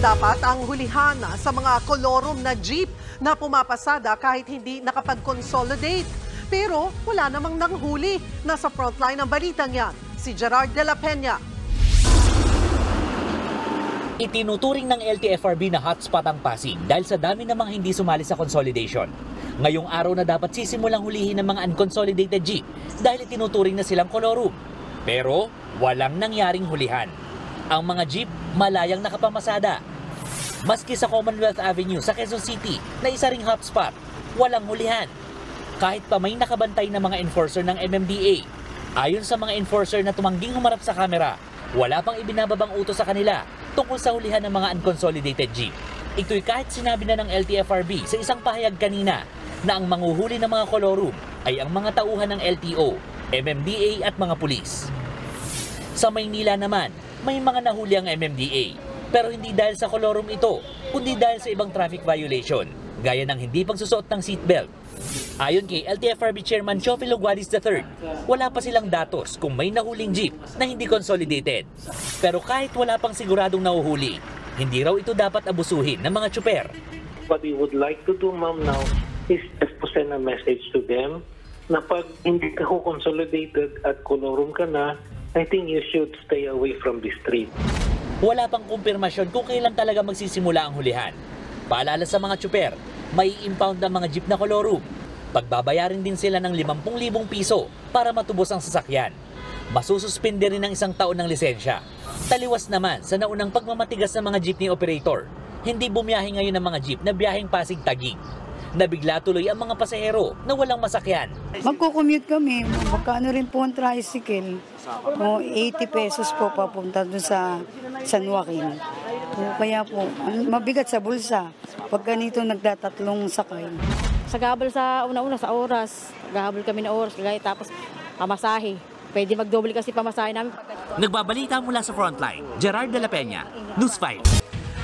dapat ang hulihan sa mga kolorum na jeep na pumapasada kahit hindi nakapag-consolidate. Pero wala namang nanghuli. Nasa frontline ng balitang yan, si Gerard de la Peña. Itinuturing ng LTFRB na hotspot ang Pasig dahil sa dami namang hindi sumali sa consolidation. Ngayong araw na dapat sisimulang hulihin ng mga unconsolidated jeep dahil itinuturing na silang kolorum. Pero walang nangyaring hulihan. Ang mga jeep malayang nakapamasada. Maski sa Commonwealth Avenue sa Quezon City na isa ring hotspot, walang hulihan. Kahit pa may nakabantay na mga enforcer ng MMDA. Ayon sa mga enforcer na tumangging humarap sa kamera, wala pang ibinababang utos sa kanila tungkol sa hulihan ng mga unconsolidated jeep. Ito'y kahit sinabi na ng LTFRB sa isang pahayag kanina na ang manguhuli ng mga kolorum ay ang mga tauhan ng LTO, MMDA at mga pulis. Sa Maynila naman, may mga nahuli ang MMDA. Pero hindi dahil sa kolorum ito, kundi dahil sa ibang traffic violation, gaya ng hindi pagsusuot ng seatbelt. Ayon kay LTFRB Chairman Chofilo Guadis III, wala pa silang datos kung may nahuling jeep na hindi consolidated. Pero kahit wala pang siguradong nahuhuli, hindi raw ito dapat abusuhin ng mga tsuper. What we would like to do, ma'am, now is just to send a message to them na pag hindi ka consolidated at kolorum ka na, I think you should stay away from the street. Wala pang kumpirmasyon kung kailan talaga magsisimula ang hulihan. Paalala sa mga tsuper, may impound ang mga jeep na kolorum. Pagbabayarin din sila ng 50,000 piso para matubos ang sasakyan. Masususpinde rin ng 1 taon ng lisensya. Taliwas naman sa naunang pagmamatigas ng mga jeepney operator. Hindi bumiyahe ngayon ng mga jeep na biyaheng Pasig-Taguig. Nabigla tuloy ang mga pasahero na walang masakyan. Magko-commute kami. Magkano rin po ang tricycle? 80 pesos po papunta doon sa San Joaquin. Kaya po, mabigat sa bulsa. Pag ganito nagdatatlong sakay. Sa gabal sa una-una, sa oras. Gahabol kami na oras. Tapos pamasahe. Pwede magdoble kasi pamasahe namin. Nagbabalita mula sa frontline, Gerard de la Peña, News 5.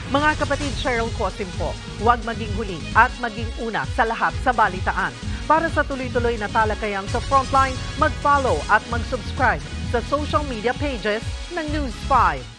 Mga kapatid, Cheryl Cosim po, huwag maging huli at maging una sa lahat sa balitaan. Para sa tuloy-tuloy na talakayang sa frontline, mag-follow at mag-subscribe sa social media pages ng News 5.